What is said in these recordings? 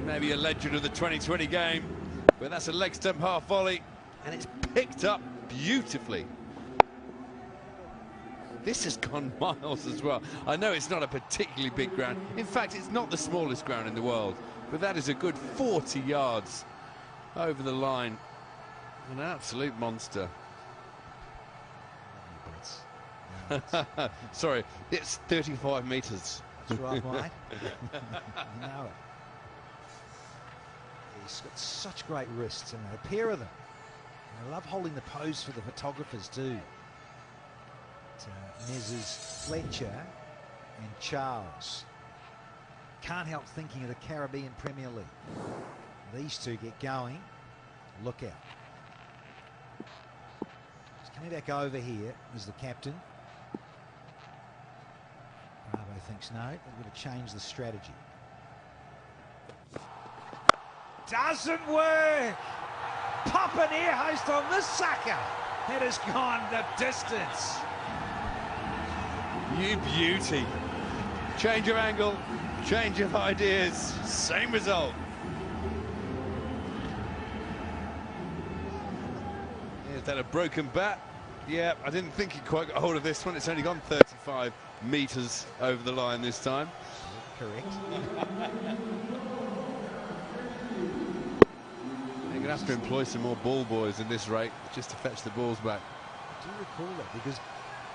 maybe a legend of the 2020 game, but that's a leg stump half volley, and it's picked up beautifully. This has gone miles as well. I know it's not a particularly big ground. In fact, it's not the smallest ground in the world, but that is a good 40 yards over the line. An absolute monster. Sorry, it's 35 metres. That's right, mate. You know it. He's got such great wrists, and a pair of them. And I love holding the pose for the photographers too. Messrs. Fletcher and Charles. Can't help thinking of the Caribbean Premier League. These two get going. Look out. He's coming back over here as the captain. Bravo thinks no, they're going to change the strategy. Doesn't work! Pop an air host on this sucker! That has gone the distance. You beauty. Change of angle, change of ideas, same result. Is that a broken bat? Yeah, I didn't think he quite got hold of this one. It's only gone 35 metres over the line this time. Correct. You're going to have to employ some more ball boys in this rate just to fetch the balls back. I do recall that because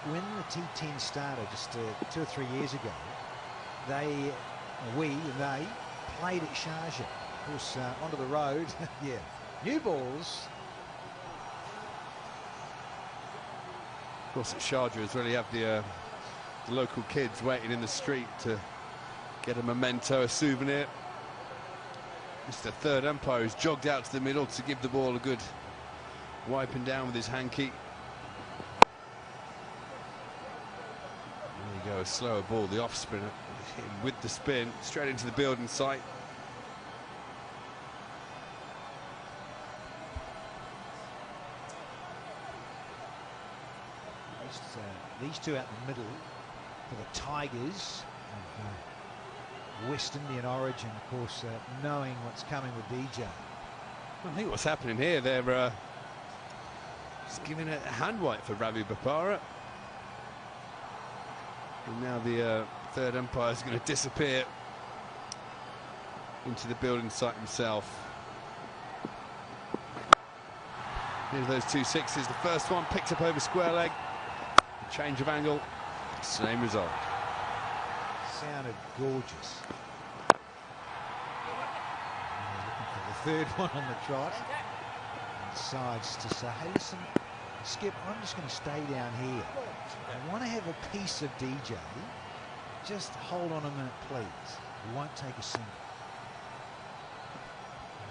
when the T10 started just 2 or 3 years ago, they played at Sharjah. Of course, onto the road. Yeah, new balls. Of course, at Sharjah as well, you have the local kids waiting in the street to get a memento, a souvenir. Mr. Third umpire has jogged out to the middle to give the ball a good wiping down with his hanky. There you go, a slower ball, the off spinner with the spin straight into the building site. These two out in the middle for the Tigers of West Indian origin, of course, knowing what's coming with DJ. I think what's happening here, they're just giving a hand wipe for Ravi Bopara. And now the third umpire is going to disappear into the building site himself. Here's those 2 sixes. The first one picked up over square leg. Change of angle, same result. Sounded gorgeous. Looking for the third one on the trot. And decides to say, hey, listen, Skip, I'm just going to stay down here. I want to have a piece of DJ. Just hold on a minute, please. We won't take a single.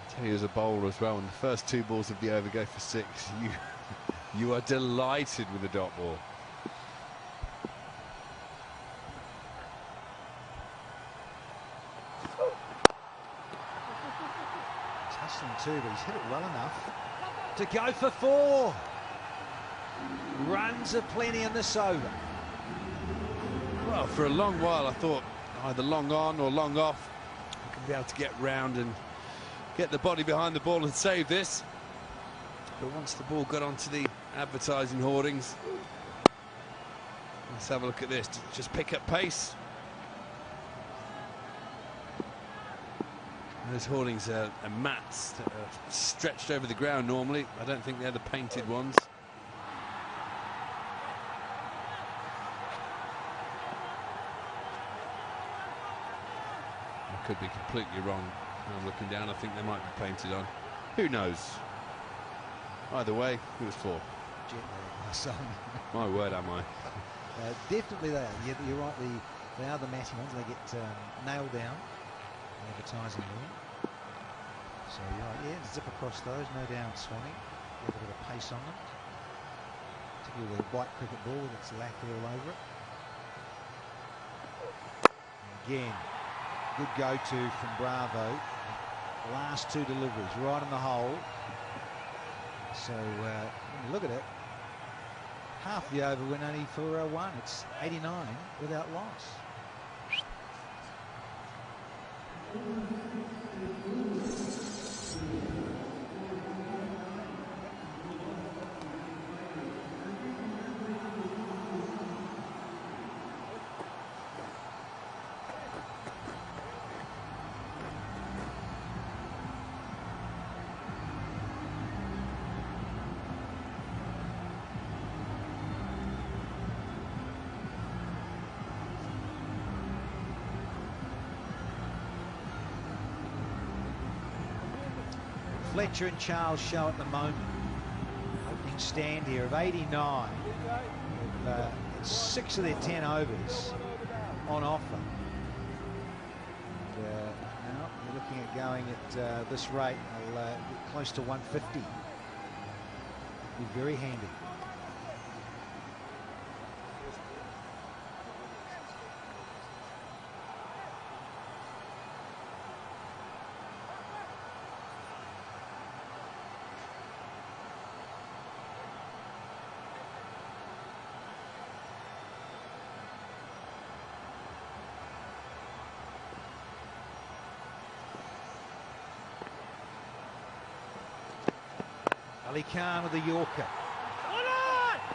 I'll tell you, as a bowler as well, when the first 2 balls of the over go for 6, you are delighted with the dot ball. Too, but he's hit it well enough to go for 4. Runs are plenty in this over. Well, for a long while I thought either long on or long off, I could be able to get round and get the body behind the ball and save this. But once the ball got onto the advertising hoardings, let's have a look at this. Just pick up pace. Those hoardings are mats that are stretched over the ground normally. I don't think they're the painted ones. I could be completely wrong. I'm looking down, I think they might be painted on. Who knows? Either way, it was 4. My son. My word, am I? Definitely they are. You're right, they are the matty ones. They get nailed down. Advertising room. So yeah, zip across those, no doubt, Swanee. Get a bit of pace on them. Particularly the white cricket ball with its lacquer all over it. Again, good go-to from Bravo. Last 2 deliveries, right in the hole. So when you look at it, half the over went only for 1. It's 89 without loss. Fletcher and Charles show at the moment. Opening stand here of 89. With 6 of their 10 overs on offer. And, now you're looking at going at this rate, they'll get close to 150. Be very handy. Ali Khan with the Yorker.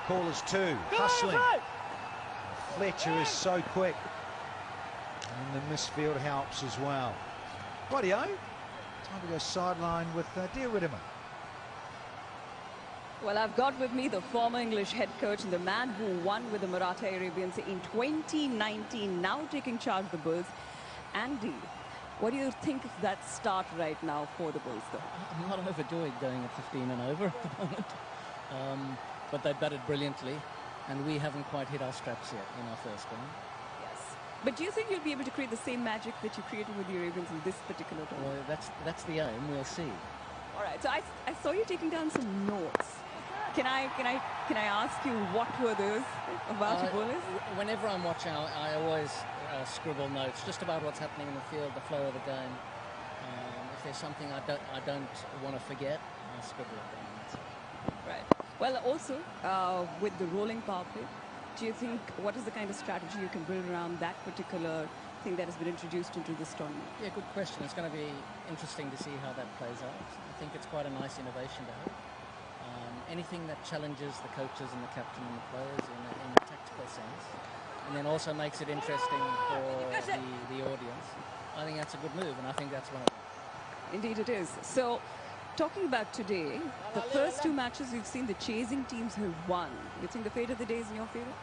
Callers 2, hustling. Fletcher is so quick. And the misfield helps as well. Rightio. Time to go sideline with dear Riddimer. Well, I've got with me the former English head coach and the man who won with the Maratha Arabians in 2019, now taking charge of the Bulls. Andy, what do you think of that start right now for the Bulls, though? I'm not overjoyed going at 15 and over at the moment. But they batted brilliantly, and we haven't quite hit our straps yet in our first game. Yes. But do you think you'll be able to create the same magic that you created with the Arabians in this particular tournament? Well, that's the aim. We'll see. All right. So I saw you taking down some notes. Can I ask you what were those about your bowlers? Whenever I'm watching, I always scribble notes just about what's happening in the field, the flow of the game. If there's something I don't want to forget, I'll scribble it down. That's it. Right. Well, also with the rolling power play, do you think what is the kind of strategy you can build around that particular thing that has been introduced into this tournament? Yeah, good question. It's going to be interesting to see how that plays out. I think it's quite a nice innovation to have. Anything that challenges the coaches and the captain and the players in a tactical sense, and then also makes it interesting for the audience. I think that's a good move, and I think that's one of them. Indeed it is. So, talking about today, the first 2 matches we've seen the chasing teams have won. You think the fate of the day is in your favor?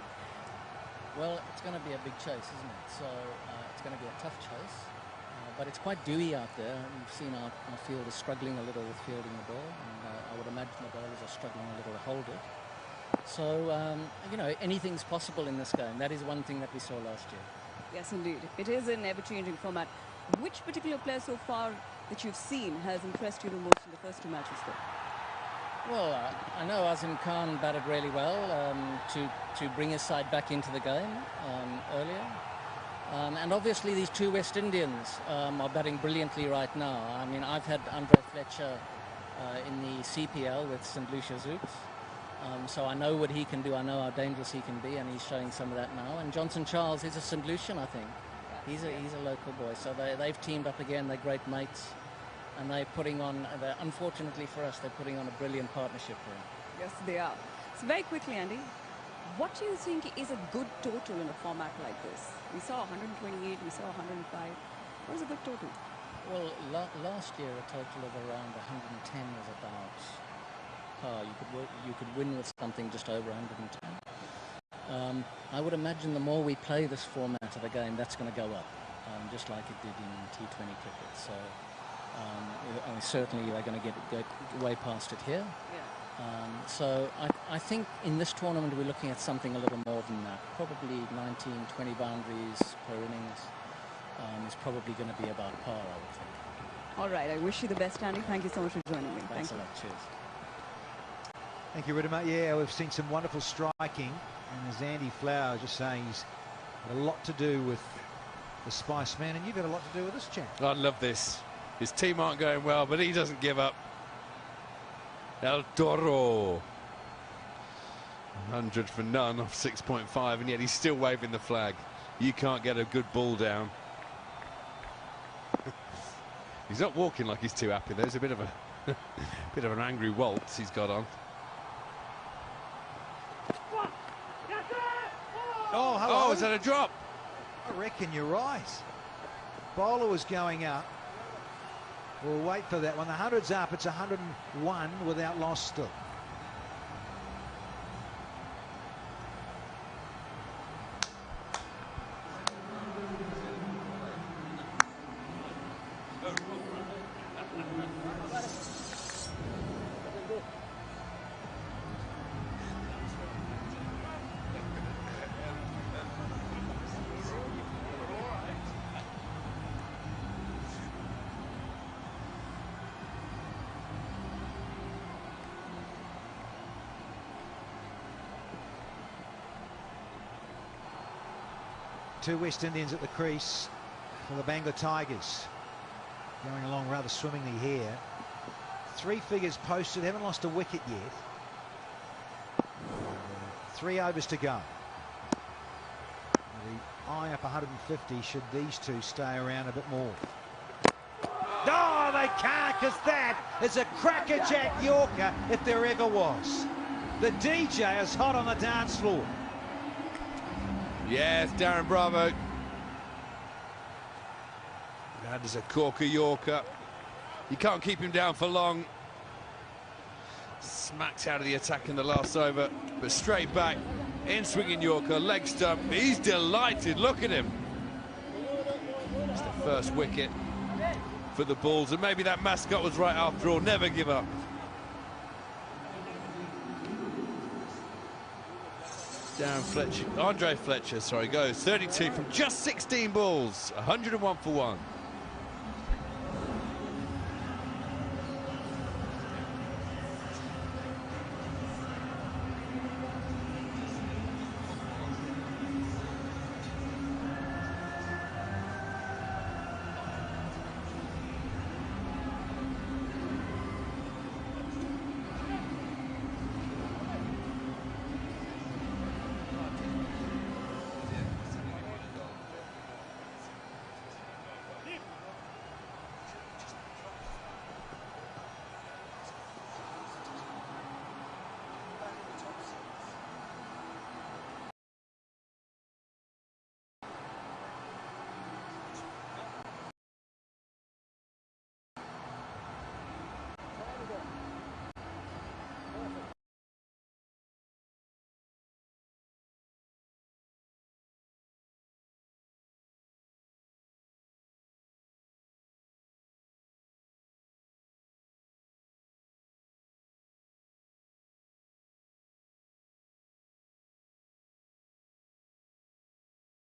Well, it's going to be a big chase, isn't it? So it's going to be a tough chase, but it's quite dewy out there. We've seen our field is struggling a little with fielding the ball, and I would imagine the bowlers are struggling a little to hold it. So, you know, anything's possible in this game. That is one thing that we saw last year. Yes, indeed. It is an ever-changing format. Which particular player so far that you've seen has impressed you the most in the first 2 matches, though? Well, I know Azim Khan batted really well to bring his side back into the game earlier. And obviously these 2 West Indians are batting brilliantly right now. I mean, I've had Andre Fletcher in the CPL with St. Lucia Zooks. So I know what he can do. I know how dangerous he can be, and he's showing some of that now. And Johnson Charles is a St. Lucian, I think. He's a local boy. So they've teamed up again. They're great mates. And they're putting on, unfortunately for us, they're putting on a brilliant partnership for him. Yes, they are. So very quickly, Andy, what do you think is a good total in a format like this? We saw 128, we saw 105. What is a good total? Well, last year a total of around 110 was about par. You could win with something just over 110. I would imagine the more we play this format of the game, that's going to go up, just like it did in T20 cricket. So certainly they're going to get way past it here. Yeah. So I think in this tournament we're looking at something a little more than that. Probably 19, 20 boundaries per innings is probably going to be about par, I would think. All right, I wish you the best, Andy. Thank you so much for joining me. Thanks a lot. Cheers. Thank you, Riddimer. Yeah, we've seen some wonderful striking. And as Andy Flower was just saying, he's had a lot to do with the Spice Man, and you've had a lot to do with this chap. I love this. His team aren't going well, but he doesn't give up. El Toro. 100 for none off 6.5, and yet he's still waving the flag. You can't get a good ball down. He's not walking like he's too happy. There's a bit of a bit of an angry waltz he's got on. Oh, hello. Oh, is that a drop? I reckon you're right. Bowler was going up. We'll wait for that one. The 100's up. It's 101 without loss still. Two West Indians at the crease for the Bangla Tigers. Going along rather swimmingly here. 3 figures posted, haven't lost a wicket yet. 3 overs to go. The eye up 150 should these two stay around a bit more. Oh, they can't, because that is a crackerjack Yorker if there ever was. The DJ is hot on the dance floor. Yes, Darren Bravo. That is a corker Yorker. You can't keep him down for long. Smacked out of the attack in the last over, but straight back, in swinging Yorker, leg stump. He's delighted, look at him. It's the first wicket for the Bulls, and maybe that mascot was right after all. Never give up. Andre Fletcher, sorry, goes 32 from just 16 balls, 101 for 1.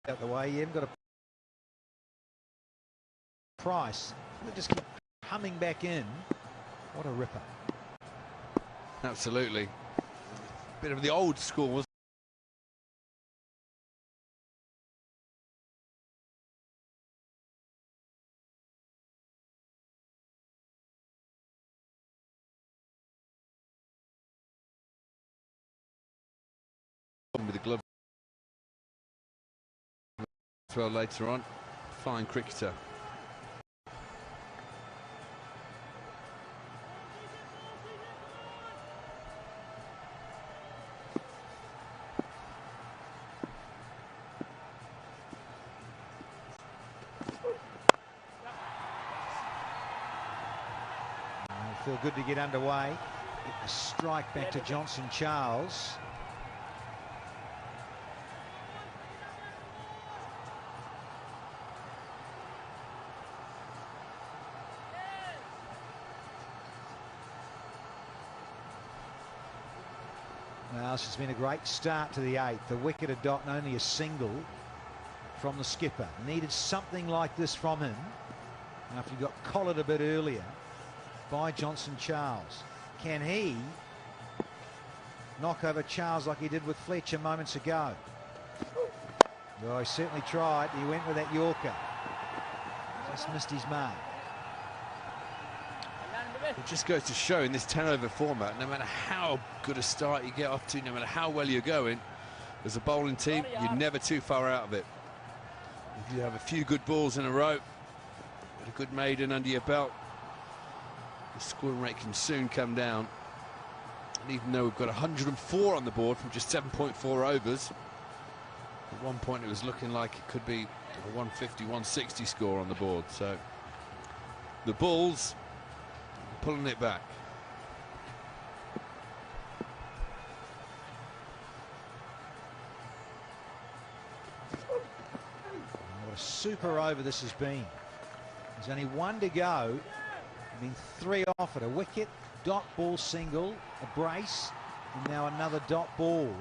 Out the way, you haven't got a price. They just keep humming back in. What a ripper. Absolutely. Bit of the old school, wasn't it? With the glove as well later on. Fine cricketer. Feel good to get underway. Get the strike back to Johnson Charles. Now, this has been a great start to the 8th. The wicket had Dot and only a single from the skipper. Needed something like this from him after he got collared a bit earlier by Johnson Charles. Can he knock over Charles like he did with Fletcher moments ago? Well, he certainly tried. He went with that Yorker. Just missed his mark. It just goes to show in this 10-over format, no matter how good a start you get off to, no matter how well you're going, as a bowling team, you're never too far out of it. If you have a few good balls in a row, with a good maiden under your belt, the scoring rate can soon come down. And even though we've got 104 on the board from just 7.4 overs, at one point it was looking like it could be a 150, 160 score on the board. So the Bulls pulling it back. What a super over this has been. There's only one to go. I mean, 3 off at a wicket, Dot ball single, a brace, and now another Dot ball.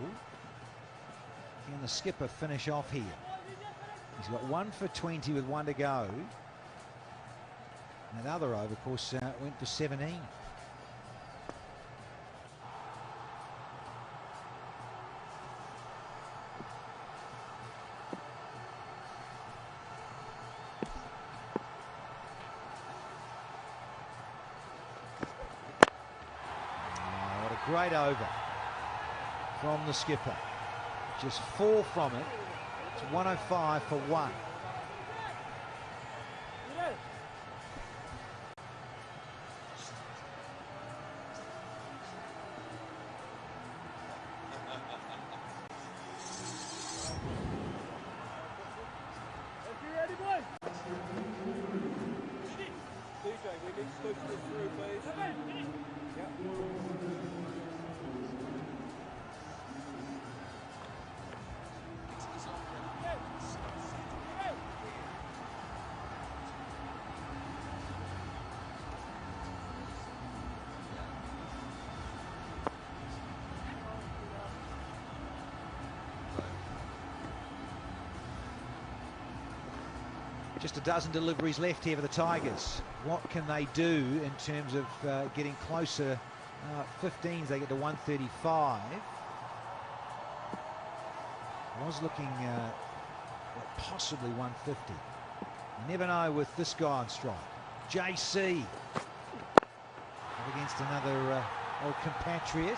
Can the skipper finish off here? He's got 1 for 20 with 1 to go. And that other over, of course, went for 17. Great over from the skipper. Just 4 from it. It's 105 for 1. Just a dozen deliveries left here for the Tigers. What can they do in terms of getting closer? 15s, they get to 135. Was looking at possibly 150. You never know with this guy on strike. JC up against another old compatriot.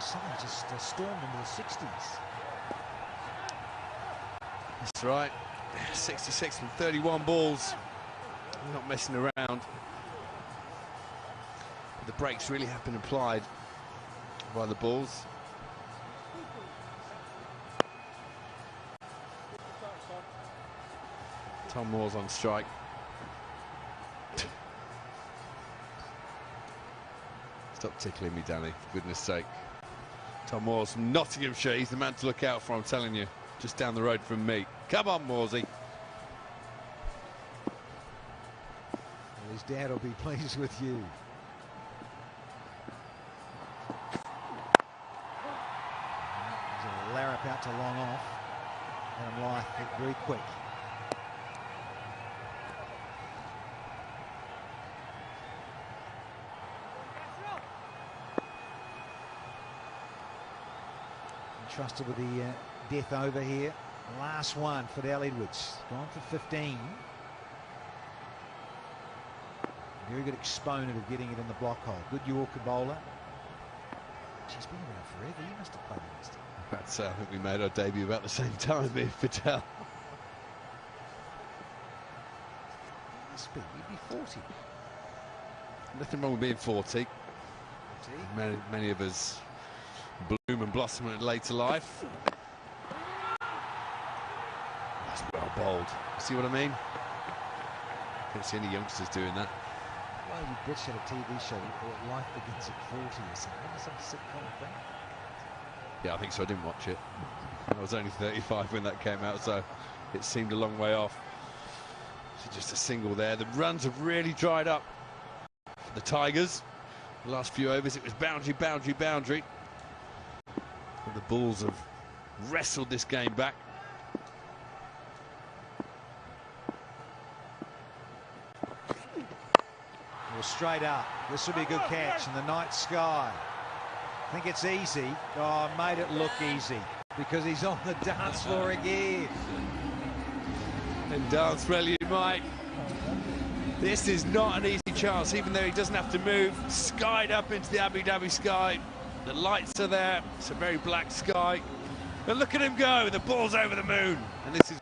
Something just stormed into the 60s. That's right. 66 from 31 balls. Not messing around. The brakes really have been applied by the balls. Tom Moore's on strike. Stop tickling me, Danny, for goodness sake. Tom Moore's from Nottinghamshire. He's the man to look out for, I'm telling you. Just down the road from me. Come on, Morsey. Well, his dad will be pleased with you. There's a larrup out to long off. Adam Lyth very quick. Trusted with the death over here. Last one for Dal Edwards. Gone for 15. Very good exponent of getting it in the block hole. Good Yorker bowler. She's been around forever. You must have played against him. That's, I think we made our debut about the same time, me and Fidel. Must be. You'd be 40. Nothing wrong with being 40. 40. Many of us bloom and blossom in later life. That's well bowled. See what I mean? Can't see any youngsters doing that. Well, you Brits had a TV show called Life Begins at 40 or something. Some sitcom thing. Yeah, I think so. I didn't watch it. I was only 35 when that came out, so it seemed a long way off. So just a single there. The runs have really dried up for the Tigers. The last few overs, it was boundary, boundary, boundary. But the Bulls have wrestled this game back. Well, straight up. This will be a good catch in the night sky. I think it's easy. Oh, made it look easy because he's on the dance floor again. And dance rally, Mike. This is not an easy chance, even though he doesn't have to move. Skied up into the Abu Dhabi sky. The lights are there. It's a very black sky. And look at him go. The ball's over the moon. And this is...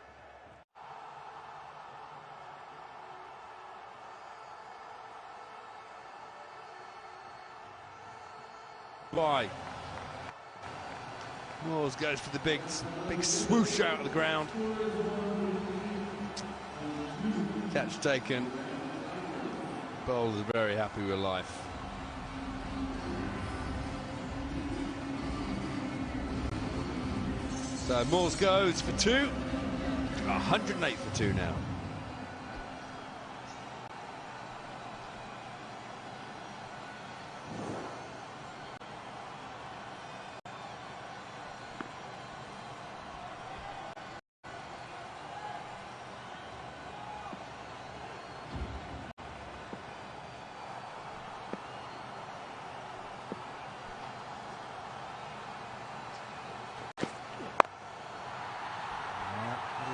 Why? Moores goes for the big swoosh out of the ground. Catch taken. Bowlers are very happy with life. So Moores goes for 2. 108 for 2 now.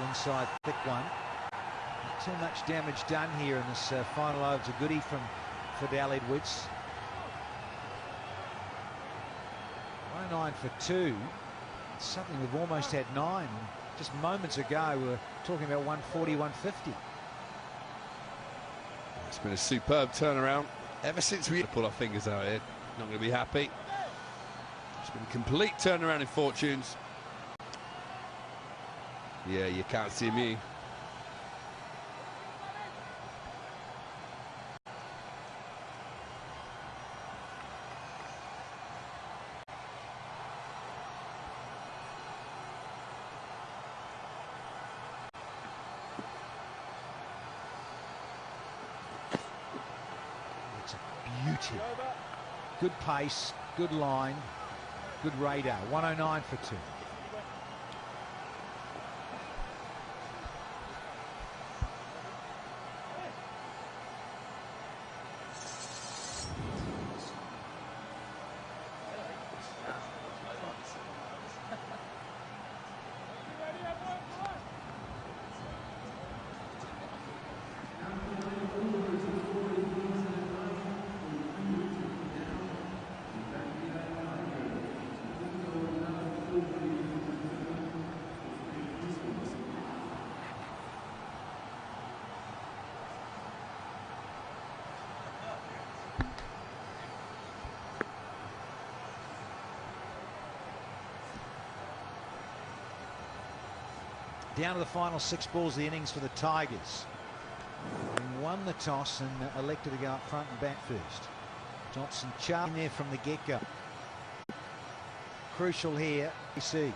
Inside thick one. Not too much damage done here in this final over. It's a goodie from Dal Edwards. 109 for 2. It's something we've almost had 9. Just moments ago, we were talking about 140, 150. It's been a superb turnaround ever since we pull our fingers out here. Not going to be happy. It's been a complete turnaround in fortunes. Yeah, you can't see me. It's a beauty. Good pace, good line, good radar. 109 for 2. Down to the final 6 balls of the innings for the Tigers. They won the toss and elected to go up front and bat first. Johnson charging there from the get-go. Crucial here, you see.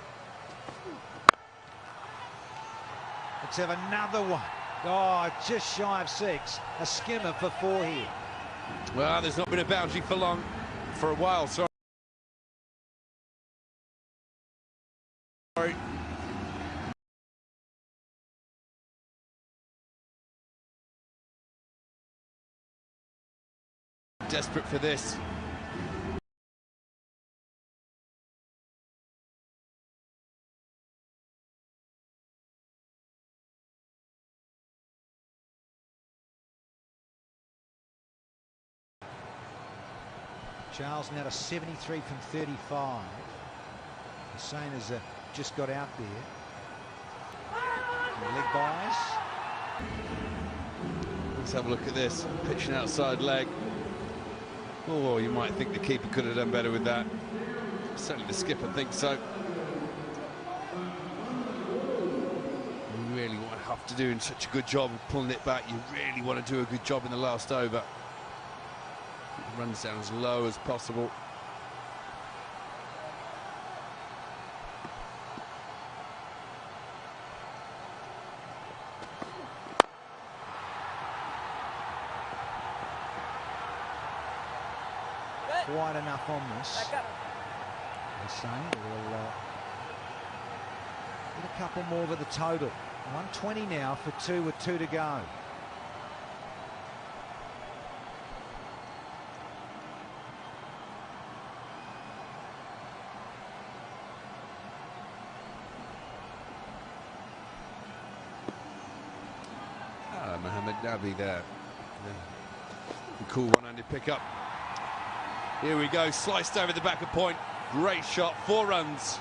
Let's have another one. Oh, just shy of 6. A skimmer for 4 here. Well, there's not been a boundary for long, for a while, sorry. Desperate for this. Charles now to 73 from 35. Hussain has just got out there. Leg buys. Let's have a look at this. Pitching outside leg. Oh, you might think the keeper could have done better with that. Certainly the skipper thinks so. You really want to have to do such a good job of pulling it back. You really want to do a good job in the last over. It runs down as low as possible. Quite enough on this. They're saying we'll get a couple more with the total. 120 now for 2 with 2 to go. Mohammed Nabi there. The cool one-handed pickup. Here we go, sliced over the back of point. Great shot, 4 runs.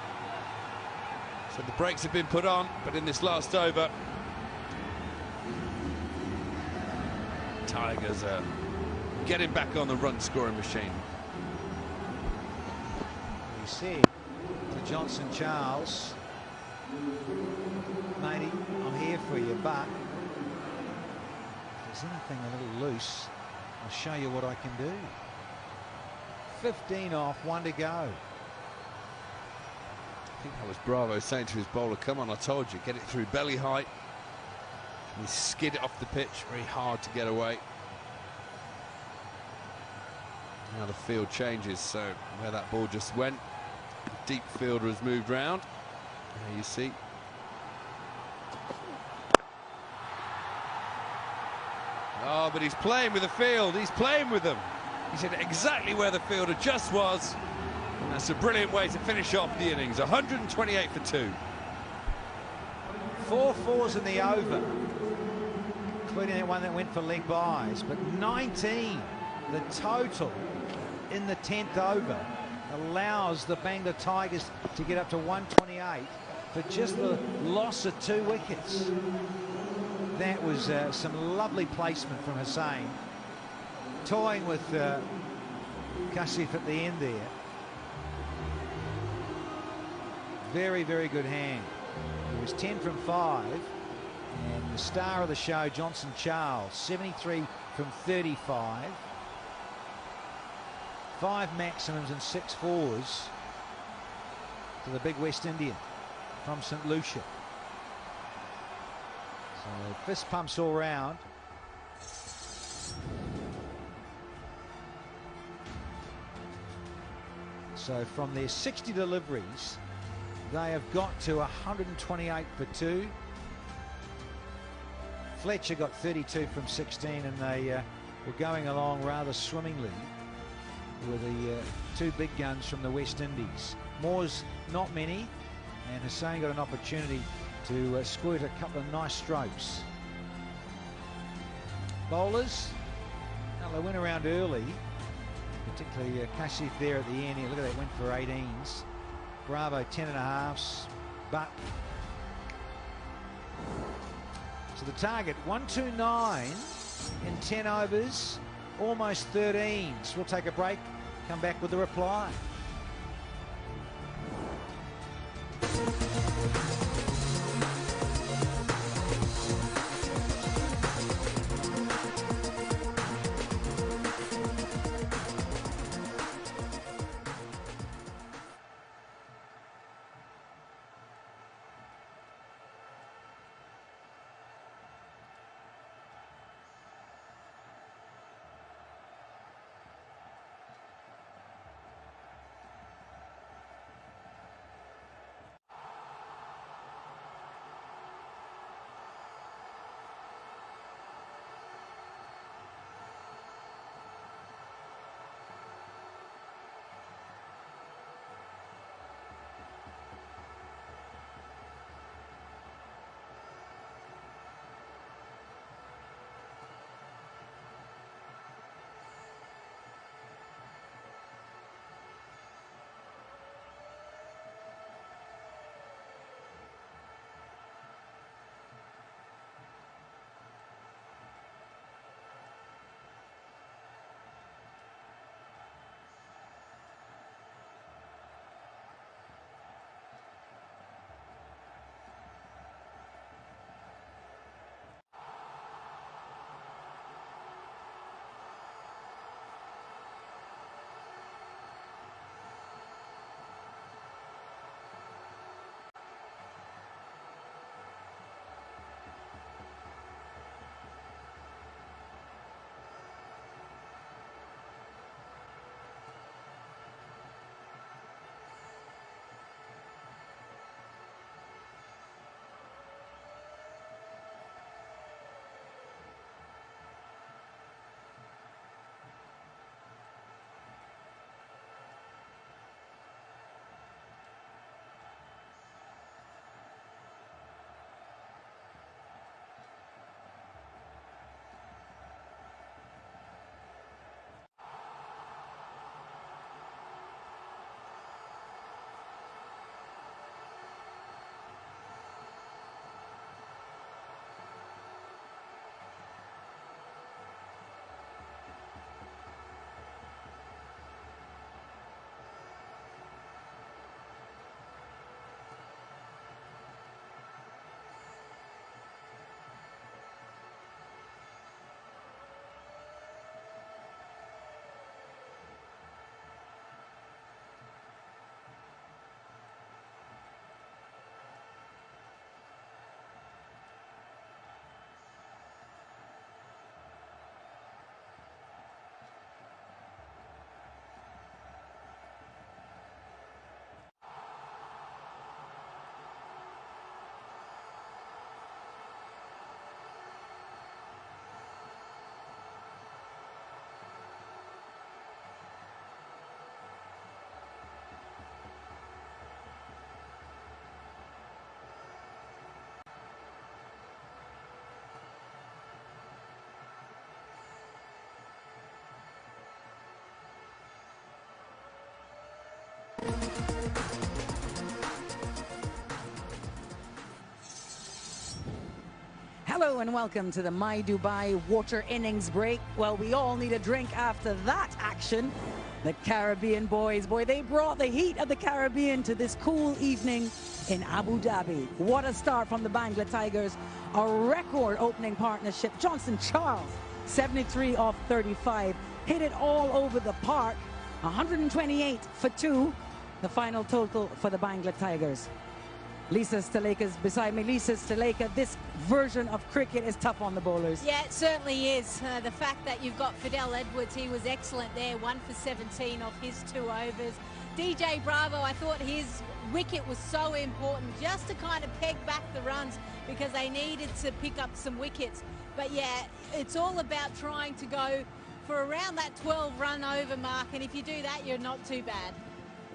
So the brakes have been put on, but in this last over, Tigers are getting back on the run-scoring machine. You see to Johnson Charles, matey, I'm here for you, but if there's anything a little loose, I'll show you what I can do. 15 off, 1 to go. I think that was Bravo saying to his bowler, come on, I told you, get it through belly height. And he skid it off the pitch, very hard to get away. Now the field changes, so where that ball just went, the deep fielder has moved round. There you see. Oh, but he's playing with the field, he's playing with them. He's hit exactly where the fielder just was. And that's a brilliant way to finish off the innings. 128 for 2. 4 fours in the over, including that one that went for leg buys, but 19 the total in the 10th over. allows the Bangla Tigers to get up to 128 for just the loss of 2 wickets. That was some lovely placement from Hussain, toying with Kasif at the end there. Very, very good hand. It was 10 from 5, and the star of the show, Johnson Charles, 73 from 35. 5 maximums and 6 fours to the big West Indian from St Lucia. So fist pumps all round. So from their 60 deliveries, they have got to 128 for 2. Fletcher got 32 from 16, and they were going along rather swimmingly with the 2 big guns from the West Indies. Moore's not many, and Hussain got an opportunity to squirt a couple of nice strokes. Bowlers, well, they went around early, particularly Kasif there at the end. Look at that, went for 18s. Bravo 10.5s, but so the target 129 in 10 overs, almost 13s. We'll take a break, come back with the reply. Hello and welcome to the My Dubai water innings break. Well, we all need a drink after that action. The Caribbean boys, boy, they brought the heat of the Caribbean to this cool evening in Abu Dhabi. What a start from the Bangla Tigers. A record opening partnership. Johnson Charles, 73 off 35. Hit it all over the park. 128 for 2. The final total for the Bangla Tigers. Lisa Staleka's beside me. Lisa Staleka, this version of cricket is tough on the bowlers. Yeah, it certainly is. The fact that you've got Fidel Edwards, he was excellent there, 1 for 17 off his 2 overs. DJ Bravo, I thought his wicket was so important just to kind of peg back the runs because they needed to pick up some wickets. But yeah, it's all about trying to go for around that 12-run over mark, and if you do that, you're not too bad.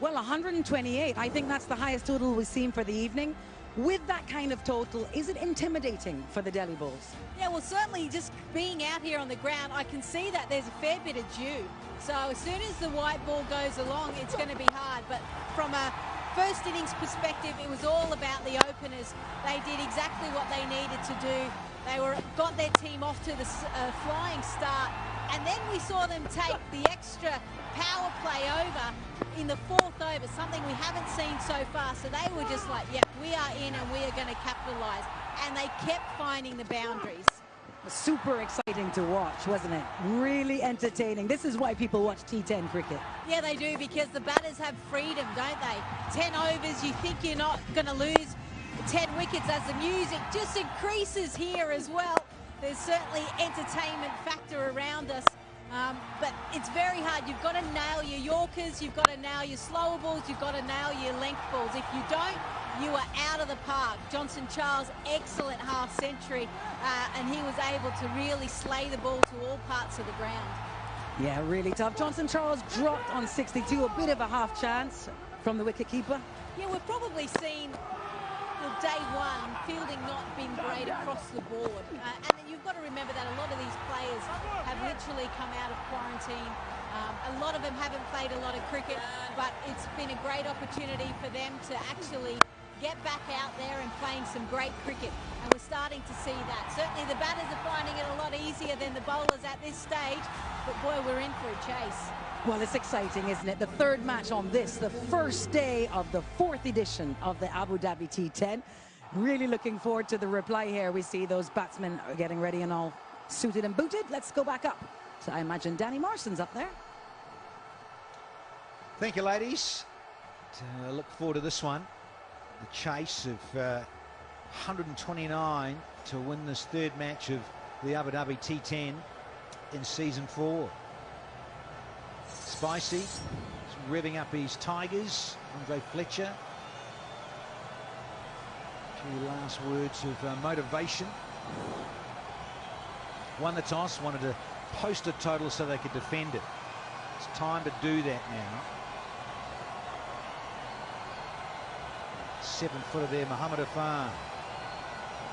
Well, 128, I think that's the highest total we've seen for the evening. With that kind of total, is it intimidating for the Delhi Bulls? Yeah, well, certainly just being out here on the ground, I can see that there's a fair bit of dew. So as soon as the white ball goes along, it's going to be hard. But from a first innings perspective, it was all about the openers. They did exactly what they needed to do. They got their team off to the flying start. And then we saw them take the extra power play over in the 4th over, something we haven't seen so far. So they were just like, yep, we are in and we are going to capitalise. And they kept finding the boundaries. Super exciting to watch, wasn't it? Really entertaining. This is why people watch T10 cricket. Yeah, they do, because the batters have freedom, don't they? 10 overs, you think you're not going to lose 10 wickets as the music just increases here as well. There's certainly entertainment factor around us, but it's very hard. You've got to nail your Yorkers, you've got to nail your slower balls, you've got to nail your length balls. If you don't, you are out of the park. Johnson Charles, excellent half century, and he was able to really slay the ball to all parts of the ground. Yeah, really tough. Johnson Charles dropped on 62, a bit of a half chance from the wicketkeeper. Yeah, we've probably seen day one, fielding not been great across the board. And you've got to remember that a lot of these players have literally come out of quarantine. A lot of them haven't played a lot of cricket, but it's been a great opportunity for them to actually get back out there and playing some great cricket. And we're starting to see that. Certainly the batters are finding it a lot easier than the bowlers at this stage, but boy, we're in for a chase. Well, it's exciting, isn't it? The 3rd match on this, the first day of the 4th edition of the Abu Dhabi T10. Really looking forward to the reply here. We see those batsmen are getting ready and all suited and booted. Let's go back up. So I imagine Danny Morrison's up there. Thank you, ladies. Look forward to this one. The chase of 129 to win this 3rd match of the Abu Dhabi T10 in season 4. Spicy, he's revving up his Tigers. Andre Fletcher. A few last words of motivation. Won the toss, wanted to post a total so they could defend it. It's time to do that now. 7-footer there, Muhammad Afan.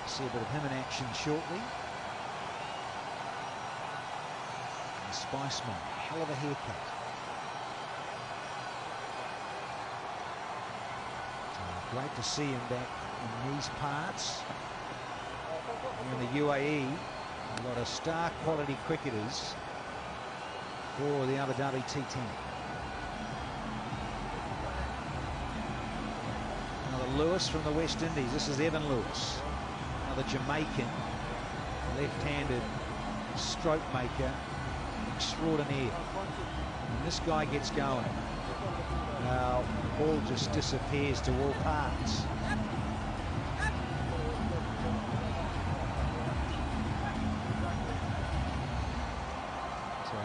See a bit of him in action shortly. And Spiceman, hell of a haircut. So great to see him back in these parts. In the UAE, a lot of star quality cricketers for the Abu Dhabi T10. Lewis from the West Indies. This is Evan Lewis, another Jamaican left-handed stroke maker extraordinaire. And this guy gets going. Now, the ball just disappears to all parts. So,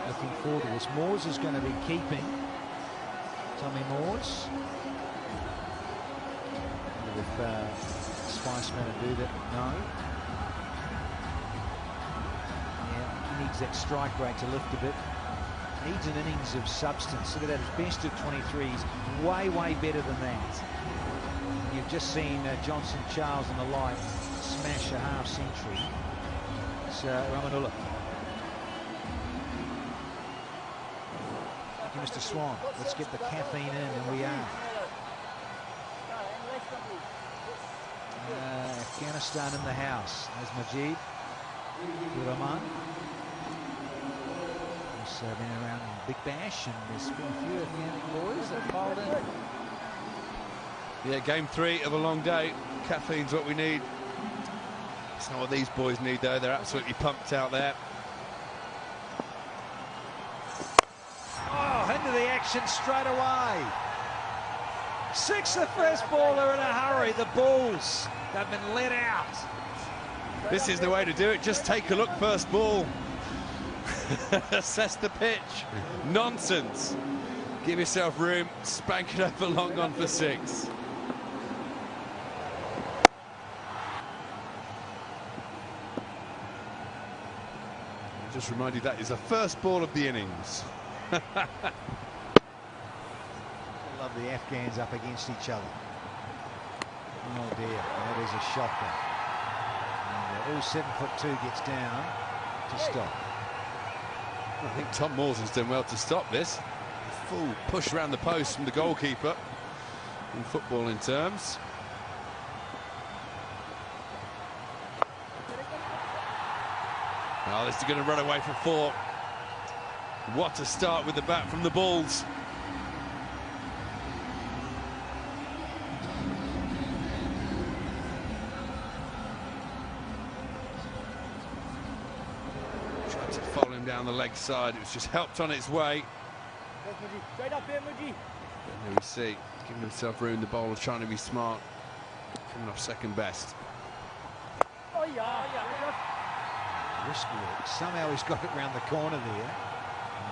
looking forward to this. Moores is going to be keeping. Tommy Moores. If Spiceman to do that, no. Yeah, he needs that strike rate to lift a bit. Needs an innings of substance. Look at that, his best of 23s. Way, way better than that. You've just seen Johnson Charles and the like smash a half century. It's Ramanullah. Mr. Swan, let's get the caffeine in, and we are. Afghanistan in the house. There's Majid Rahman. He's been around in Big Bash, and there's been a few Afghanic boys that filed in. Yeah, game 3 of a long day. Caffeine's what we need. It's not what these boys need, though. They're absolutely pumped out there. Oh, into the action straight away. 6 the first ball, they're in a hurry. The Bulls, they've been let out. This is the way to do it. Just take a look first ball. Assess the pitch. Nonsense. Give yourself room. Spank it over long on for 6. Just remind you that is the first ball of the innings. I love the Afghans up against each other. Oh dear, that is a shocker. And all 7'2" gets down to stop. I think Tom Mawson's done well to stop this. A full push around the post from the goalkeeper in footballing terms. Oh, this is going to run away for 4. What a start with the bat from the Bulls. Tried to follow him down the leg side. It was just helped on its way. Straight up here, Muji. There we see, giving himself room. The bowler trying to be smart. Coming off second best. Oh, yeah. Risk work. Somehow he's got it round the corner there.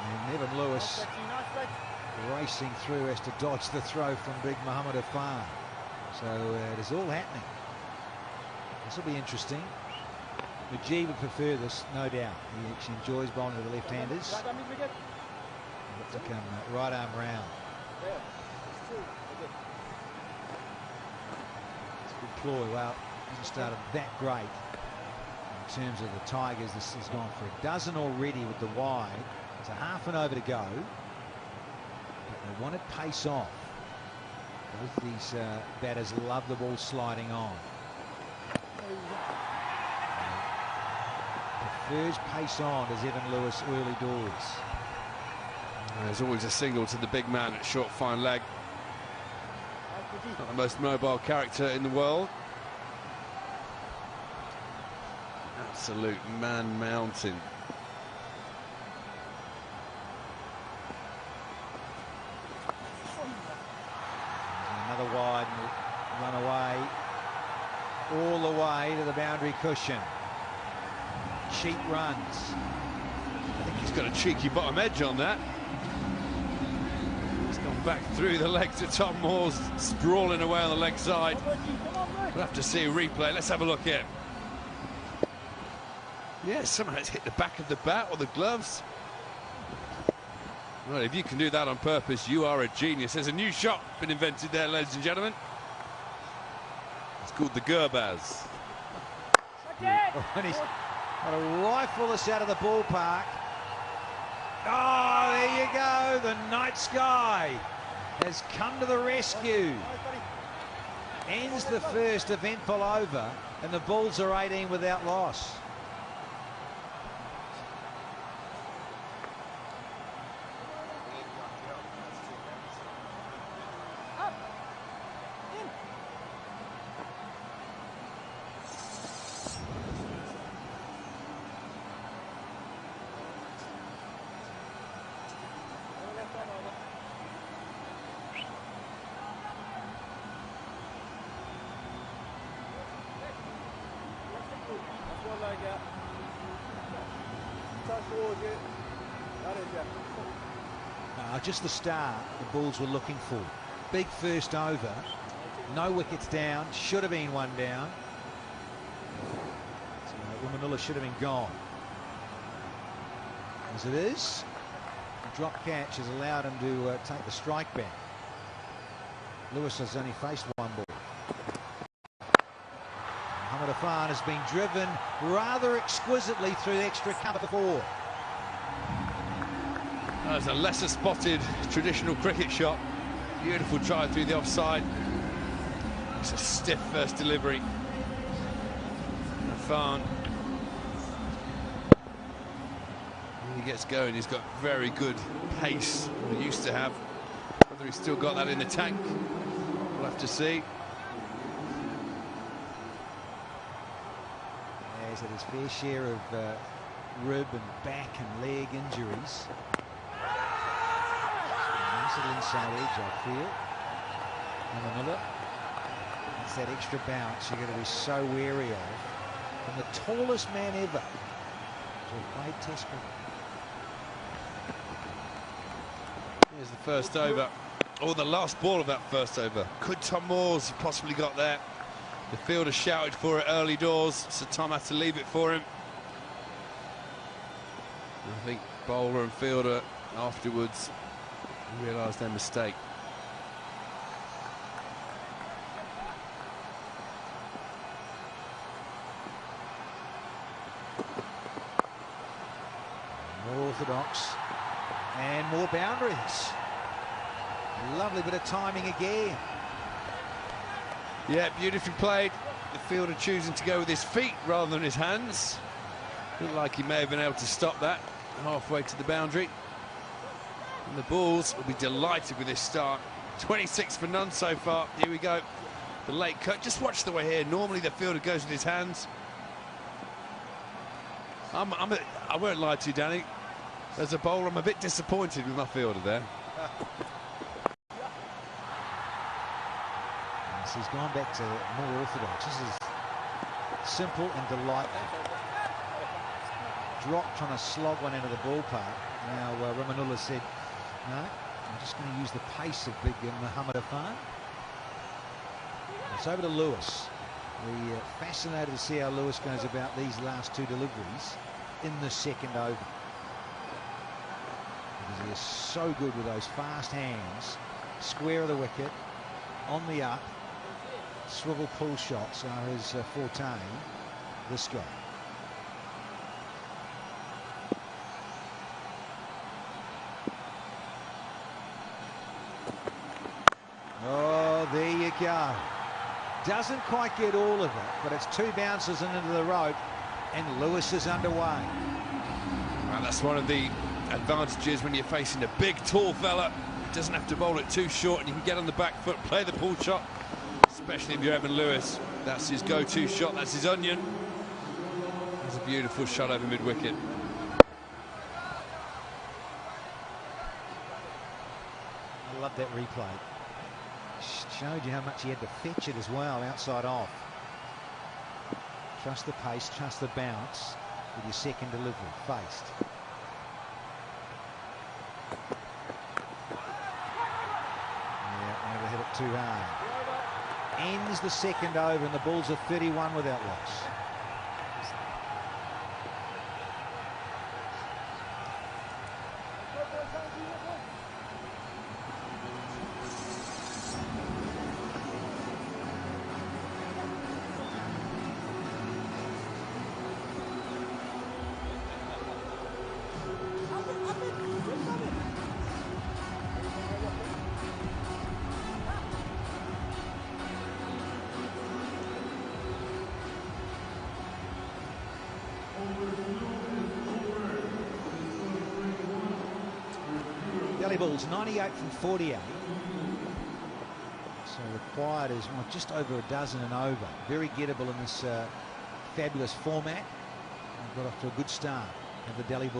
And Evan Lewis racing through, has to dodge the throw from big Mohamed Afan. So it is all happening. This will be interesting. Majid would prefer this, no doubt. He actually enjoys bowling to the left-handers. Got to come right arm round. It's a good ploy. Well, hasn't started that great. In terms of the Tigers, this has gone for a dozen already with the wide. It's a half an over to go. But they wanted pace off. Both these batters love the ball sliding on. Prefers pace on as Evan Lewis early doors. There's always a single to the big man at short fine leg. Not the most mobile character in the world. Absolute man mountain. Another wide run away. All the way to the boundary cushion. Cheap runs. I think he's got a cheeky bottom edge on that. He's gone back through the legs of Tom Moores, sprawling away on the leg side. We'll have to see a replay. Let's have a look here. Yeah, somehow it's hit the back of the bat or the gloves. Well, if you can do that on purpose, you are a genius. There's a new shot been invented there, ladies and gentlemen. It's called the Gurbaz. And he's got to rifle this out of the ballpark. Oh, there you go. The night sky has come to the rescue. Ends the first eventful over, and the Bulls are 18 without loss. Just the start the Bulls were looking for. Big first over, no wickets down, should have been one down. So Manila should have been gone. As it is, the drop catch has allowed him to take the strike back. Lewis has only faced one ball. Mohamed Afan has been driven rather exquisitely through the extra cover 4. That was a lesser spotted traditional cricket shot. Beautiful try through the offside. It's a stiff first delivery. Irfan. When he gets going, he's got very good pace, he used to have. Whether he's still got that in the tank, we'll have to see. Yeah, he's had his fair share of rib and back and leg injuries. Nice little inside edge, I feel. And another. It's that extra bounce you're going to be so wary of. From the tallest man ever to have played Test cricket. Here's the first over, or the last ball of that first over. Could Tom Moores have possibly got there? The fielder shouted for it early doors, so Tom had to leave it for him. I think bowler and fielder afterwards realised their mistake. More orthodox and more boundaries. Lovely bit of timing again. Yeah, beautifully played. The fielder choosing to go with his feet rather than his hands. Looked like he may have been able to stop that halfway to the boundary. And the Bulls will be delighted with this start. 26 for none so far. Here we go. The late cut. Just watch the way here. Normally the fielder goes with his hands. I won't lie to you, Danny. As a bowler, I'm a bit disappointed with my fielder there. So he's gone back to more orthodox. This is simple and delightful. Drop trying to slog one into the ballpark. Now Ramanullah said, no, I'm just going to use the pace of big Muhammad Irfan. It's over to Lewis. We're fascinated to see how Lewis goes about these last two deliveries in the second over. Because he is so good with those fast hands. Square of the wicket, on the up. Swivel pull shots are his forte, this guy. Oh, there you go. Doesn't quite get all of it, but it's two bounces and into the rope, and Lewis is underway. Well, that's one of the advantages when you're facing a big, tall fella. He doesn't have to bowl it too short, and you can get on the back foot, play the pull shot. Especially if you're Evan Lewis. That's his go-to shot, that's his onion. It's a beautiful shot over mid-wicket. I love that replay. Showed you how much he had to fetch it as well, outside off. Trust the pace, trust the bounce with your second delivery, faced. Yeah, never hit it too hard. Ends the second over and the Bulls are 31 without loss. Delhi Bulls 98 from 48. So required is just over a dozen and over. Very gettable in this fabulous format. Got off to a good start of the Delhi Bulls.